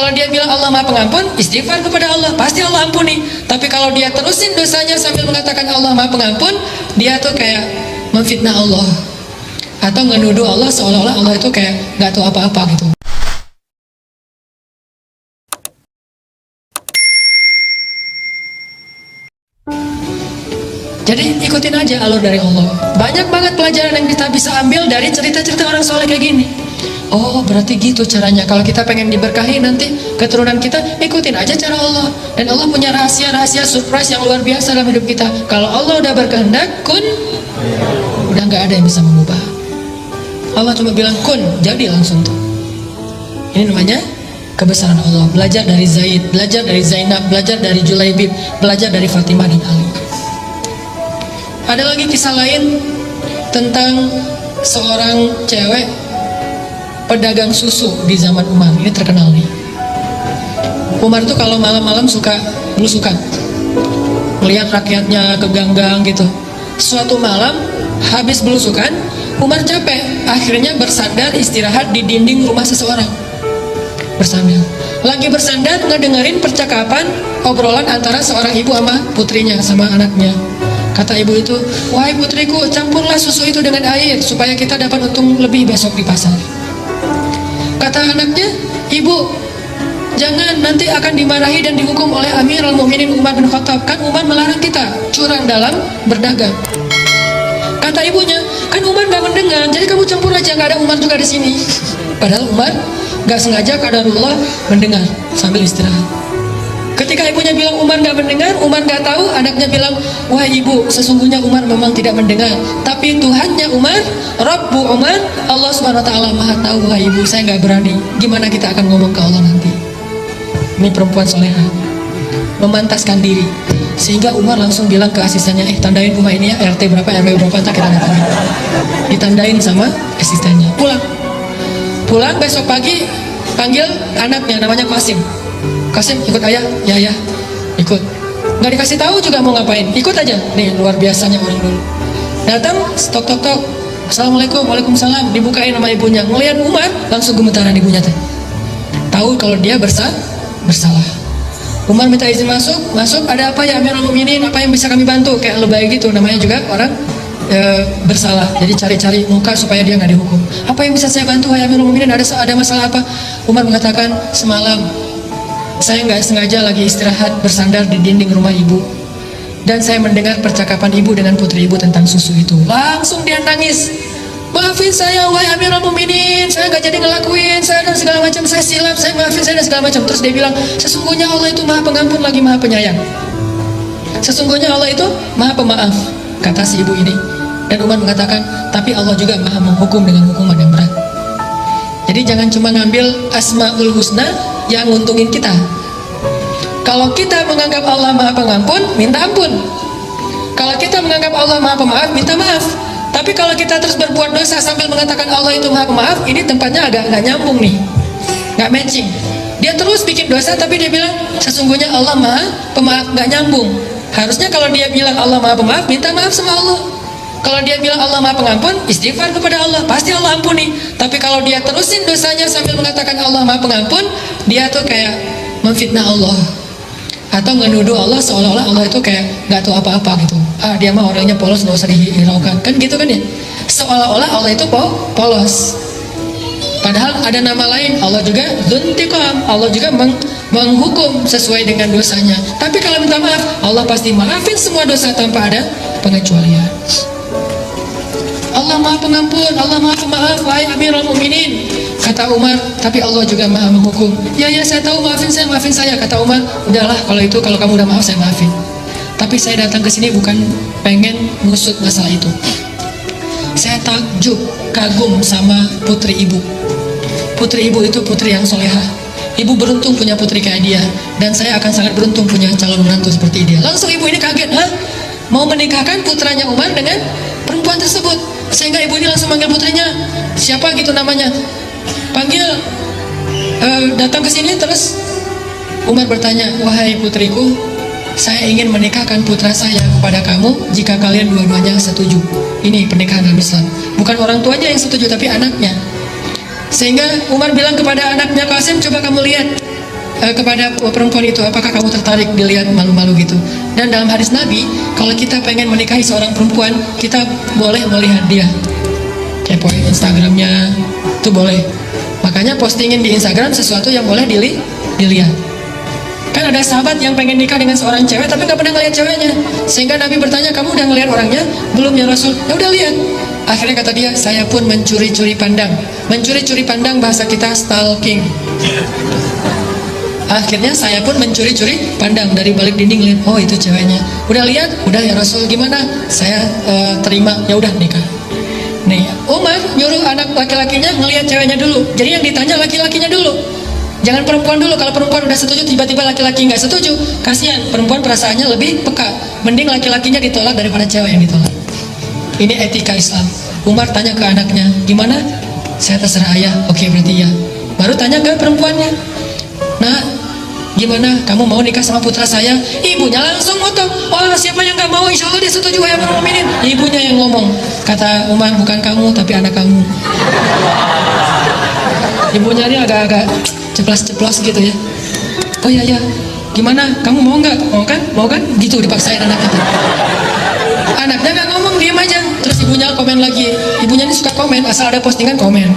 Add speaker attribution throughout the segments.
Speaker 1: Kalau dia bilang Allah Maha Pengampun, istighfar kepada Allah, pasti Allah ampuni. Tapi kalau dia terusin dosanya sambil mengatakan Allah Maha Pengampun, dia tuh kayak memfitnah Allah atau ngenuduh Allah seolah-olah Allah itu kayak nggak tahu apa-apa gitu. Jadi ikutin aja alur dari Allah. Banyak banget pelajaran yang kita bisa ambil dari cerita-cerita orang soleh kayak gini. Oh, berarti gitu caranya. Kalau kita pengen diberkahi nanti keturunan kita, ikutin aja cara Allah. Dan Allah punya rahasia-rahasia surprise yang luar biasa dalam hidup kita. Kalau Allah udah berkehendak, kun, udah nggak ada yang bisa mengubah. Allah cuma bilang kun, jadi langsung tuh. Ini namanya kebesaran Allah. Belajar dari Zaid, belajar dari Zainab, belajar dari Julaibib, belajar dari Fatimah dan Ali. Ada lagi kisah lain tentang seorang cewek pedagang susu di zaman Umar. Ini terkenal nih. Umar tuh kalau malam-malam suka belusukan, melihat rakyatnya ke gang-gang gitu. Suatu malam habis belusukan, Umar capek, akhirnya bersandar istirahat di dinding rumah seseorang. Bersandar, lagi bersandar ngedengerin percakapan obrolan antara seorang ibu sama putrinya, sama anaknya. Kata ibu itu, wahai putriku, campurlah susu itu dengan air supaya kita dapat untung lebih besok di pasar. Kata anaknya, ibu, jangan, nanti akan dimarahi dan dihukum oleh Amirul Mukminin Umar bin Khattab. Kan Umar melarang kita curang dalam berdagang. Kata ibunya, kan Umar gak mendengar, jadi kamu campur aja, gak ada Umar juga di sini. Padahal Umar gak sengaja qadarullah mendengar sambil istirahat. Ketika ibunya bilang Umar gak mendengar, Umar gak tahu, anaknya bilang, wahai ibu, sesungguhnya Umar memang tidak mendengar, tapi Tuhannya Umar, Rabbu Umar, Allah Subhanahu Wa Taala Maha tahu. Wahai ibu, saya gak berani. Gimana kita akan ngomong ke Allah nanti? Ini perempuan soleha, memantaskan diri. Sehingga Umar langsung bilang ke asistennya, tandain rumah ini ya, RT berapa, RW berapa, tak kita datang. Ditandain sama asistennya. Pulang besok pagi, panggil anaknya, namanya Qasim. Qasim, ikut ayah, ya ikut. Nggak dikasih tahu juga mau ngapain, ikut aja. Nih luar biasanya orang dulu. Datang, tok. Assalamualaikum, waalaikumsalam. Dibukain sama ibunya. Ngelihat Umar, langsung gemetaran ibunya teh. Tahu kalau dia bersalah. Umar minta izin masuk. Ada apa ya Amirul Mukminin? Apa yang bisa kami bantu? Kayak lebay gitu, namanya juga orang bersalah. Jadi cari-cari muka supaya dia nggak dihukum. Apa yang bisa saya bantu? Ya Amirul Mukminin, ada masalah apa? Umar mengatakan, semalam saya nggak sengaja lagi istirahat bersandar di dinding rumah ibu, dan saya mendengar percakapan ibu dengan putri ibu tentang susu itu. Langsung dia nangis, maafin saya wahai Amirul Mukminin, saya nggak jadi ngelakuin, saya dan segala macam, saya silap, saya maafin saya dan segala macam. Terus dia bilang, sesungguhnya Allah itu Maha Pengampun lagi Maha Penyayang. Sesungguhnya Allah itu Maha Pemaaf, kata si ibu ini. Dan Umar mengatakan, tapi Allah juga Maha menghukum dengan hukuman yang berat. Jadi jangan cuma ngambil Asmaul Husna yang nguntungin kita. Kalau kita menganggap Allah Maha Pengampun, minta ampun. Kalau kita menganggap Allah Maha Pemaaf, minta maaf. Tapi kalau kita terus berbuat dosa sambil mengatakan Allah itu Maha Pemaaf, ini tempatnya agak nggak nyambung nih, nggak matching. Dia terus bikin dosa tapi dia bilang sesungguhnya Allah Maha Pemaaf, nggak nyambung. Harusnya kalau dia bilang Allah Maha Pemaaf, minta maaf sama Allah. Kalau dia bilang Allah Maha Pengampun, istighfar kepada Allah, pasti Allah ampuni. Tapi kalau dia terusin dosanya sambil mengatakan Allah Maha Pengampun, dia tuh kayak memfitnah Allah atau ngenuduh Allah seolah-olah Allah itu kayak nggak tahu apa-apa gitu. Dia mah orangnya polos, nggak usah dihiraukan, kan gitu kan ya? Seolah-olah Allah itu polos. Padahal ada nama lain, Allah juga dzuntiqam, Allah juga menghukum sesuai dengan dosanya. Tapi kalau minta maaf, Allah pasti maafin semua dosa tanpa ada pengecualian. Allah Maha Pengampun, Allah Maha Pemaaf, wahai Amirul Mukminin. Kata Umar, tapi Allah juga Maha Menghukum. Ya saya tahu, maafin saya. Kata Umar, udahlah kalau kamu udah maaf saya maafin. Tapi saya datang ke sini bukan pengen ngusut masalah itu. Saya takjub, kagum sama putri ibu. Putri ibu itu putri yang soleha. Ibu beruntung punya putri kayak dia, dan saya akan sangat beruntung punya calon menantu seperti dia. Langsung ibu ini kaget, mau menikahkan putranya Umar dengan perempuan tersebut. Sehingga ibu ini langsung manggil putrinya, siapa gitu namanya, panggil, datang ke sini. Terus Umar bertanya, wahai putriku, saya ingin menikahkan putra saya kepada kamu jika kalian dua-duanya setuju. Ini pernikahan dalam Islam, bukan orang tuanya yang setuju tapi anaknya. Sehingga Umar bilang kepada anaknya Qasim, coba kamu lihat kepada perempuan itu, apakah kamu tertarik dilihat malu-malu gitu? Dan dalam hadis Nabi, kalau kita pengen menikahi seorang perempuan, kita boleh melihat dia, kepoin Instagramnya, itu boleh. Makanya postingin di Instagram sesuatu yang boleh dilihat. Kan ada sahabat yang pengen nikah dengan seorang cewek tapi gak pernah ngeliat ceweknya, sehingga Nabi bertanya, kamu udah ngeliat orangnya? Belum ya Rasul. Ya udah lihat. Akhirnya kata dia, saya pun mencuri-curi pandang. Mencuri-curi pandang bahasa kita stalking. Akhirnya saya pun mencuri-curi pandang dari balik dinding, lihat, oh itu ceweknya. Udah lihat? Udah ya Rasul, gimana? Saya terima, ya udah nikah. Nih, Umar nyuruh anak laki-lakinya ngelihat ceweknya dulu. Jadi yang ditanya laki-lakinya dulu. Jangan perempuan dulu. Kalau perempuan udah setuju, tiba-tiba laki-laki nggak setuju, kasihan. Perempuan perasaannya lebih peka. Mending laki-lakinya ditolak daripada cewek yang ditolak. Ini etika Islam. Umar tanya ke anaknya, gimana? Saya terserah ayah. Oke, berarti ya. Baru tanya ke perempuannya, nah, gimana? Kamu mau nikah sama putra saya? Ibunya langsung ngotong. Oh, siapa yang nggak mau? Insya Allah dia setuju ya para mukminin. Ibunya yang ngomong. Kata Umar, bukan kamu tapi anak kamu. Ibunya ini agak-agak ceplas-ceplos gitu ya. Oh iya ya, gimana? Kamu mau nggak? Mau kan? Mau kan? Gitu dipaksain anaknya. Anaknya nggak ngomong, diam aja. Terus ibunya komen lagi. Ibunya ini suka komen, asal ada postingan komen.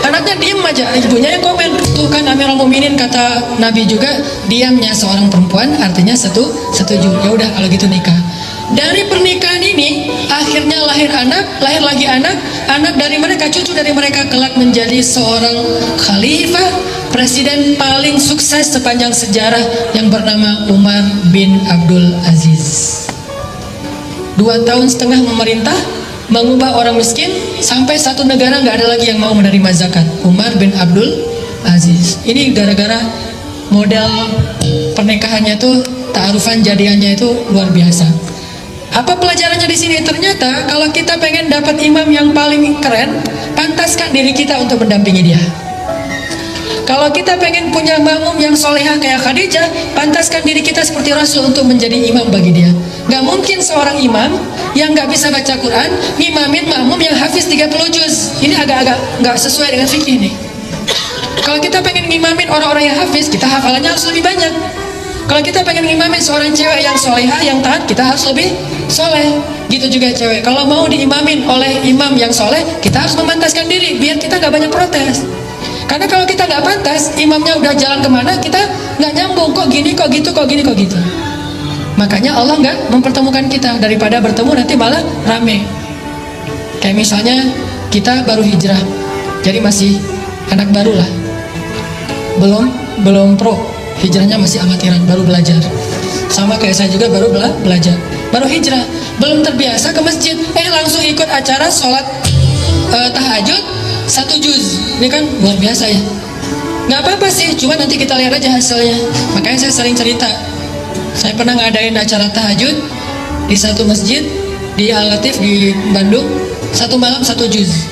Speaker 1: Anaknya diem aja, ibunya yang komen. Tuh kan Amirul Mukminin, kata Nabi juga, diamnya seorang perempuan artinya setuju. Ya udah kalau gitu nikah. Dari pernikahan ini akhirnya lahir anak, lahir lagi anak, anak dari mereka, cucu dari mereka kelak menjadi seorang khalifah, presiden paling sukses sepanjang sejarah yang bernama Umar bin Abdul Aziz. 2 tahun setengah memerintah, mengubah orang miskin, sampai satu negara nggak ada lagi yang mau menerima zakat. Umar bin Abdul Aziz. Ini gara-gara model pernikahannya tuh, ta'arufan jadiannya itu luar biasa. Apa pelajarannya di sini? Ternyata kalau kita pengen dapat imam yang paling keren, pantaskan diri kita untuk mendampingi dia. Kalau kita pengen punya makmum yang solehah kayak Khadijah, pantaskan diri kita seperti Rasul untuk menjadi imam bagi dia. Gak mungkin seorang imam yang gak bisa baca Quran ngimamin makmum yang hafiz 30 juz. Ini agak-agak gak sesuai dengan fikih nih. Kalau kita pengen ngimamin orang-orang yang hafiz, kita hafalannya harus lebih banyak. Kalau kita pengen ngimamin seorang cewek yang solehah, yang taat, kita harus lebih soleh. Gitu juga cewek. Kalau mau diimamin oleh imam yang soleh, kita harus memantaskan diri biar kita gak banyak protes. Karena kalau kita nggak pantas, imamnya udah jalan kemana, kita nggak nyambung, kok gini, kok gitu, kok gini, kok gitu. Makanya Allah nggak mempertemukan kita, daripada bertemu nanti malah rame. Kayak misalnya kita baru hijrah, jadi masih anak baru lah, belum pro, hijrahnya masih amatiran, baru belajar. Sama kayak saya juga baru belajar, baru hijrah, belum terbiasa ke masjid, langsung ikut acara sholat tahajud 1 juz. Ini kan luar biasa ya. Nggak apa-apa sih, cuma nanti kita lihat aja hasilnya. Makanya saya sering cerita, saya pernah ngadain acara tahajud di satu masjid di Al-Latif di Bandung, 1 malam 1 juz.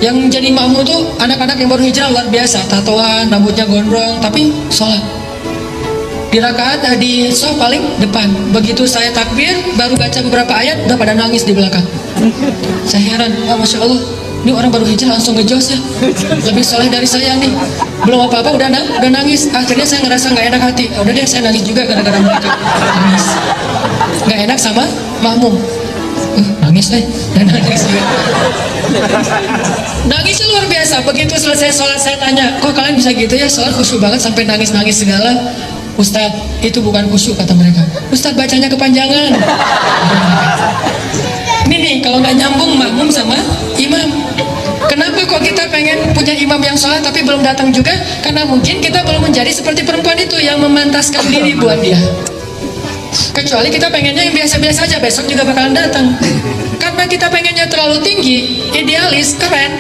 Speaker 1: Yang jadi makmum tuh anak-anak yang baru hijrah, luar biasa, tatoan, rambutnya gondrong, tapi sholat di rakaat di sof paling depan. Begitu saya takbir, baru baca beberapa ayat, udah pada nangis di belakang. Saya heran, Masya Allah, ini orang baru hijrah langsung ngejos ya, lebih soleh dari saya nih. Belum apa-apa udah nangis. Akhirnya saya ngerasa nggak enak hati. Udah deh, saya nangis juga gara-gara mereka. Nangis nggak enak sama makmum. Nangis deh, dan nangis juga. Nangisnya luar biasa. Begitu selesai sholat, saya tanya, kok kalian bisa gitu ya, sholat khusyuk banget sampai nangis-nangis segala? Ustadz, itu bukan khusyuk, kata mereka. Ustadz, bacanya kepanjangan. Ini nih, kalau nggak nyambung makmum sama imam. Kenapa kok kita pengen punya imam yang sholat tapi belum datang juga? Karena mungkin kita belum menjadi seperti perempuan itu yang memantaskan diri buat dia. Kecuali kita pengennya yang biasa-biasa aja, besok juga bakalan datang. Karena kita pengennya terlalu tinggi, idealis, keren,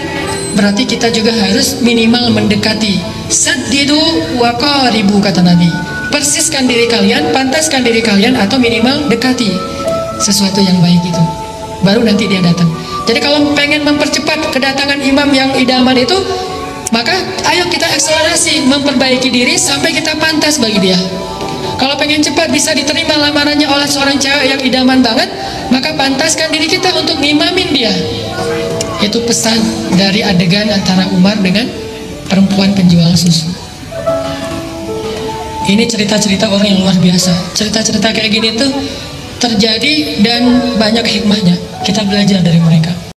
Speaker 1: berarti kita juga harus minimal mendekati. Saddidu wa qaribu, kata Nabi. Persiskan diri kalian, pantaskan diri kalian, atau minimal dekati sesuatu yang baik itu, baru nanti dia datang. Jadi kalau pengen mempercepat kedatangan imam yang idaman itu, maka ayo kita akselerasi, memperbaiki diri sampai kita pantas bagi dia. Kalau pengen cepat bisa diterima lamarannya oleh seorang cewek yang idaman banget, maka pantaskan diri kita untuk ngimamin dia. Itu pesan dari adegan antara Umar dengan perempuan penjual susu. Ini cerita-cerita orang yang luar biasa. Cerita-cerita kayak gini tuh terjadi dan banyak hikmahnya. Kita belajar dari mereka.